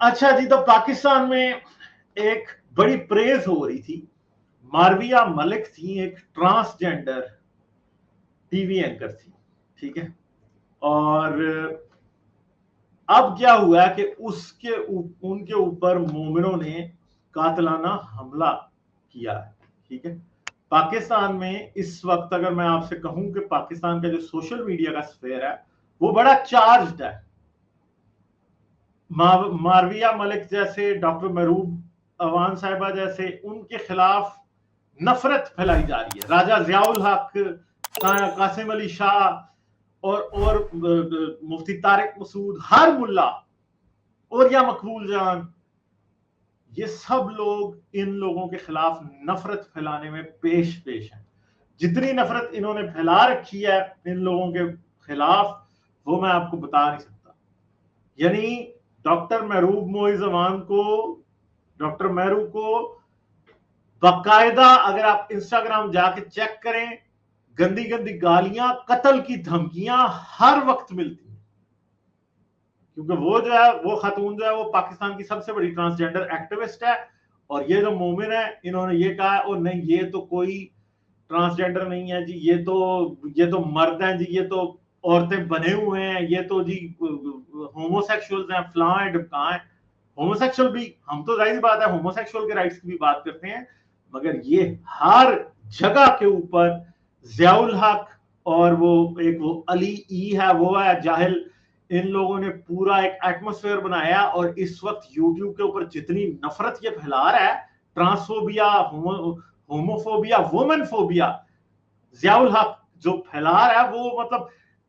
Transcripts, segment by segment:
अच्छा जी, तो पाकिस्तान में एक बड़ी प्रेज हो रही थी। मारविया मलिक थी, एक ट्रांसजेंडर टीवी एंकर थी, ठीक है। और अब क्या हुआ कि उनके ऊपर मोमिनों ने कातलाना हमला किया है, ठीक है। पाकिस्तान में इस वक्त अगर मैं आपसे कहूं कि पाकिस्तान का जो सोशल मीडिया का स्फेयर है वो बड़ा चार्ज्ड है। मारविया मलिक जैसे, डॉक्टर महबूब अवान साहिबा जैसे, उनके खिलाफ नफरत फैलाई जा रही है। राजा जियाउल हक, कासिम अली शाह और मुफ्ती तारिक मसूद, हर मुल्ला और या मकबूल जान, ये सब लोग इन लोगों के खिलाफ नफरत फैलाने में पेश पेश हैं। जितनी नफरत इन्होंने फैला रखी है इन लोगों के खिलाफ वो मैं आपको बता नहीं सकता। यानी डॉक्टर महबूब मोइज अमान को, डॉक्टर महबूब को बाकायदा अगर आप इंस्टाग्राम जाके चेक करें, गंदी गंदी गालियां, कत्ल की धमकियां हर वक्त मिलती हैं। क्योंकि वो जो है, वो खातून जो है, वो पाकिस्तान की सबसे बड़ी ट्रांसजेंडर एक्टिविस्ट है। और ये जो मोमिन है, इन्होंने ये कहा और नहीं, ये तो कोई ट्रांसजेंडर नहीं है जी, ये तो मर्द हैं जी, ये तो औरतें बने हुए हैं, ये तो जी होमोसेक्सुअल्स हैं, फलां है ढिमकां है। होमोसेक्सुअल भी, हम तो जाहिर बात है होमोसेक्सुअल के राइट्स की भी बात करते हैं, मगर ये हर जगह के ऊपर जियाउल हक और वो अली ई है, वो है जाहिल, इन लोगों ने पूरा एक एटमॉस्फेयर बनाया। और इस वक्त यूट्यूब के ऊपर जितनी नफरत ये फैला रहा है, transphobia, homophobia, women phobia, Ziaul हक जो फैला रहा है, वो मतलब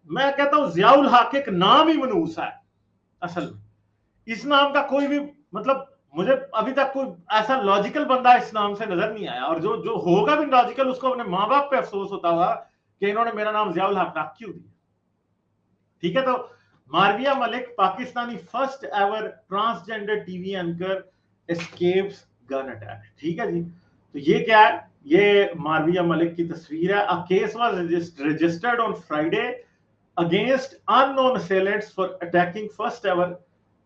मैं कहता हूं जियाउल हक एक नाम ही मनूस है असल में। इस नाम का कोई भी मतलब, मुझे अभी तक कोई ऐसा लॉजिकल बंदा इस नाम से नजर नहीं आया। और जो जो होगा भी लॉजिकल, उसको अपने माँ बाप पे अफसोस होता हुआ कि इन्होंने मेरा नाम जियाउल हक रख क्यों दिया, ठीक है। तो Marvia Malik, Pakistani first ever transgender TV anchor, escapes gun attack, ठीक है जी। तो ये क्या है, ये मारविया मलिक की तस्वीर है। A case was registered on Friday against unknown assailants for attacking first ever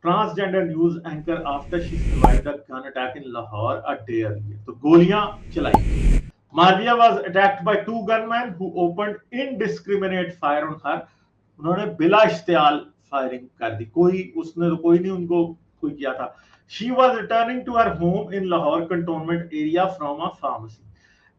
transgender news anchor after she survived a gun attack in Lahore a day earlier. तो गोलियां चलाई। Marvia was attacked by two gunmen who opened indiscriminate fire on her. उन्होंने बिला इश्तियाल firing कर दी, उसने तो कोई नहीं उनको कोई किया था। She was returning to her home in Lahore cantonment area from a pharmacy.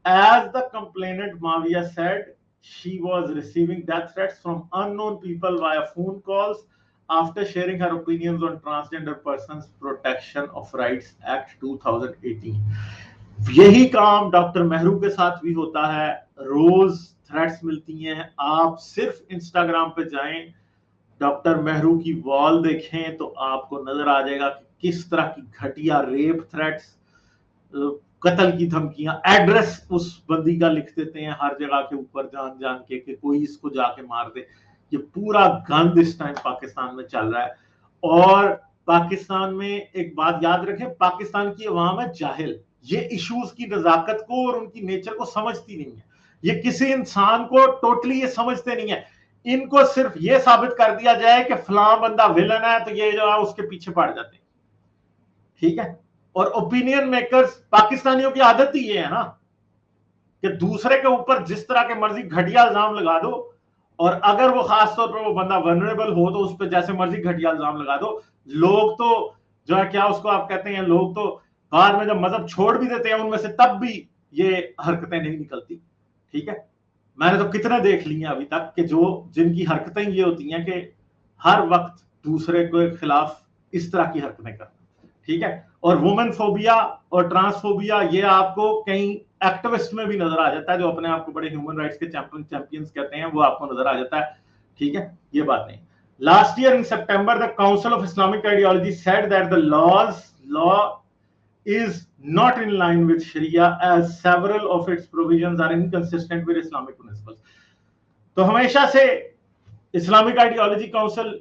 As the complainant Mavia said, she was receiving death threats from unknown people via phone calls after sharing her opinions on Transgender Persons Protection of Rights Act 2018. यही काम doctor Mehru के साथ भी होता है। रोज threats मिलती हैं। आप सिर्फ इंस्टाग्राम पे जाएं, डॉक्टर मेहरू की वॉल देखें तो आपको नजर आ जाएगा कि किस तरह की घटिया रेप थ्रेट्स, कत्ल की धमकियां, एड्रेस उस बंदी का लिख देते हैं हर जगह के ऊपर जान जान के कि कोई इसको जाके मार दे। ये पूरा गंद इस टाइम पाकिस्तान में चल रहा है। और पाकिस्तान में एक बात याद रखें, पाकिस्तान की अवाम है जाहिल, ये इश्यूज की नजाकत को और उनकी नेचर को समझती नहीं है। ये किसी इंसान को टोटली ये समझते नहीं है। इनको सिर्फ ये साबित कर दिया जाए कि फलां बंदा विलन है तो ये जो है उसके पीछे पड़ जाते हैं, ठीक है। और ओपिनियन मेकर्स, पाकिस्तानियों की आदत ही ये है ना कि दूसरे के ऊपर जिस तरह के मर्जी घटिया इल्जाम लगा दो, और अगर वो खासतौर पर वो बंदा वनरेबल हो तो उस पर जैसे मर्जी घटिया इल्जाम लगा दो। लोग तो जो है क्या उसको आप कहते हैं, लोग तो बाद में जब मजहब छोड़ भी देते हैं उनमें से, तब भी ये हरकतें नहीं निकलती, ठीक है। मैंने तो कितने देख लिए अभी तक कि जो जिनकी हरकतें ये होती हैं कि हर वक्त दूसरे के खिलाफ इस तरह की हरकतें करना, ठीक है। और वुमेन फोबिया और ट्रांसफोबिया ये आपको कई एक्टिविस्ट में भी नजर आ जाता है, जो अपने आप को बड़े ह्यूमन राइट्स के चैंपियंस कहते हैं, वो आपको नजर आ जाता है, ठीक है। ये बात नहीं। Last year in September the council of Islamic ideology said that the law is not in line with Sharia as several of its provisions are inconsistent with Islamic principles. तो हमेशा से इस्लामिक आइडियोलॉजी काउंसिल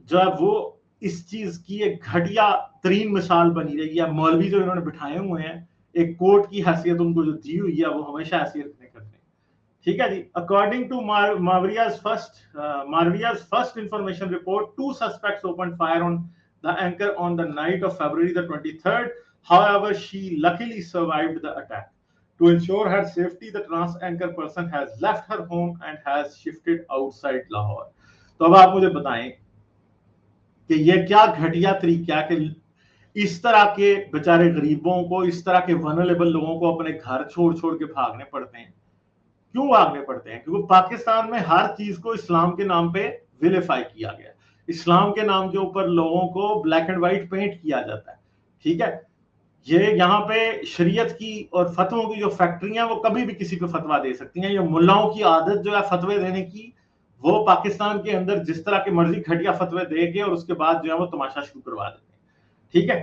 जो है वो इस चीज की एक घटिया तरीन मिसाल बनी रही है। मौलवी जो इन्होंने बिठाए हुए हैं, एक कोर्ट की हैसियत उनको जो दी हुई है, वो हमेशा हैसियत नहीं करते, ठीक है जी। According to Marvia's first information report, 2 suspects opened fire on the anchor on the night of February the 23rd. However, she luckily survived the attack. To ensure her safety, the trans anchor person has left her home and has shifted outside Lahore. तो अब आप मुझे बताएं कि ये क्या घटिया तरीका है कि इस तरह के बेचारे गरीबों को, इस तरह के वनरेबल लोगों को अपने घर छोड़ छोड़ के भागने पड़ते हैं। क्यों भागने पड़ते हैं? क्योंकि पाकिस्तान में हर चीज को इस्लाम के नाम पे विलिफाई किया गया। इस्लाम के नाम के ऊपर लोगों को ब्लैक एंड व्हाइट पेंट किया जाता है। ठीक है, ये यहाँ पे शरीयत की और फतवों की जो फैक्ट्रियां, वो कभी भी किसी पे फतवा दे सकती हैं। ये मुल्लाओं की आदत जो है फतवे देने की, वो पाकिस्तान के अंदर जिस तरह के मर्जी घटिया फतवे दे के और उसके बाद जो है वो तमाशा शुरू करवा देते हैं। ठीक है,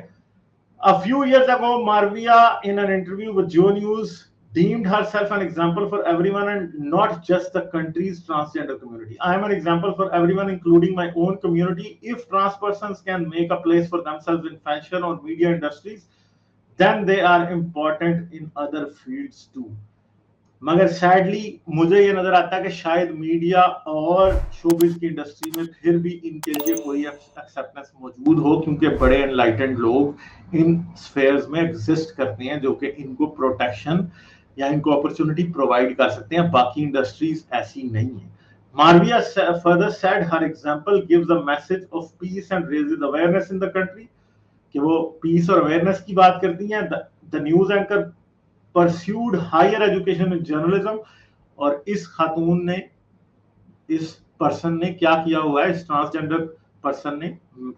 A few years ago, Marvia, in an interview with Geo News, deemed herself an example for everyone and not just the country's transgender community. I am an example for everyone, including my own community. If trans persons can make a place for themselves in fashion or media industries, then they are important in other fields too. मगर sadly मुझे ये नजर आता है कि शायद media और showbiz की इंडस्ट्री में फिर भी इनके लिए कोई एक्सेप्टेंस मौजूद हो, क्योंकि बड़े एनलाइटेंड लोग इन स्फेयर्स में एग्जिस्ट करते हैं जो कि इनको प्रोटेक्शन या इनको अपॉर्चुनिटी प्रोवाइड कर सकते हैं। बाकी इंडस्ट्रीज ऐसी नहीं है। Marvia further said her example gives a message of peace and raises awareness in the country, कि वो पीस और अवेयरनेस की बात करती हैं। The news anchor pursued higher education in journalism, और इस खातून ने, इस पर्सन ने क्या किया हुआ है, इस ट्रांसजेंडर पर्सन ने,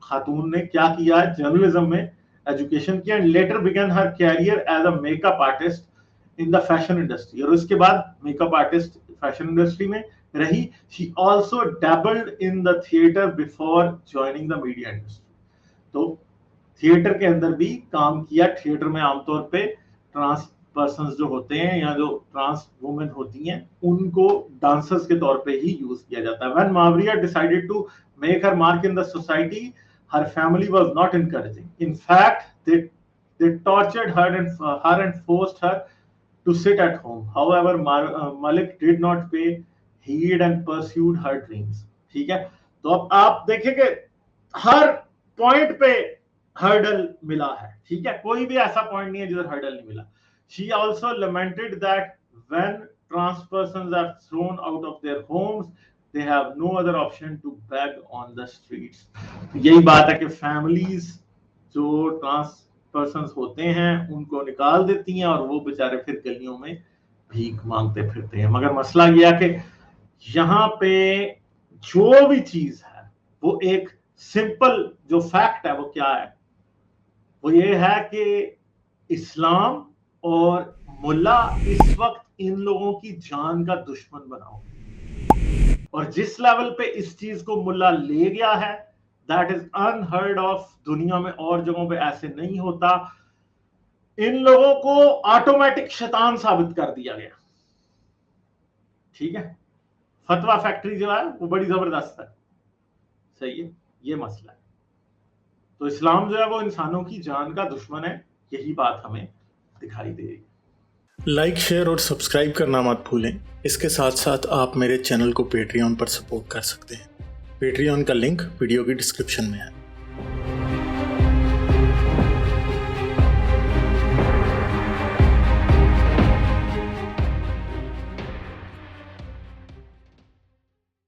खातून ने क्या किया है, जर्नलिज्म में एजुकेशन किया, and later began her career as a makeup artist in the fashion industry, और उसके बाद मेकअप आर्टिस्ट फैशन इंडस्ट्री में रही। She also dabbled in the theatre before joining the media industry. तो थिएटर के अंदर भी काम किया। थिएटर में आमतौर पे ट्रांस पर्सन्स जो होते हैं या जो ट्रांस वुमेन होती हैं, उनको डांसर्स के तौर पे ही यूज किया जाता है। When Marvia decided to make her mark in the society, her family was not encouraging. In fact, they tortured her and forced her to sit at home. However, Malik did not pay heed and pursued her dreams. ठीक है, तो अब आप देखें कि हर point पे hurdle मिला है। ठीक है, कोई भी ऐसा पॉइंट नहीं है जिधर हर्डल नहीं मिला। She also lamented that when trans persons are thrown out of their homes, they have no other option to beg on the streets. यही बात है कि फैमिलीज जो ट्रांस पर्सन्स होते हैं उनको निकाल देती हैं और वो बेचारे फिर गलियों में भीख मांगते फिरते हैं। मगर मसला यह है कि यहाँ पे जो भी चीज है वो एक सिंपल जो फैक्ट है वो क्या है, वो ये है कि इस्लाम और मुल्ला इस वक्त इन लोगों की जान का दुश्मन बना हुआ, और जिस लेवल पे इस चीज को मुल्ला ले गया है, दैट इज अनहर्ड ऑफ। दुनिया में और जगहों पे ऐसे नहीं होता। इन लोगों को ऑटोमेटिक शैतान साबित कर दिया गया। ठीक है, फतवा फैक्ट्री जो है वो बड़ी जबरदस्त है। सही है, ये मसला है। तो इस्लाम जो है वो इंसानों की जान का दुश्मन है, यही बात हमें दिखाई दे रही। लाइक, शेयर और सब्सक्राइब करना मत भूलें। इसके साथ साथ आप मेरे चैनल को पेट्रियन पर सपोर्ट कर सकते हैं। पेट्रियन का लिंक वीडियो की डिस्क्रिप्शन में है।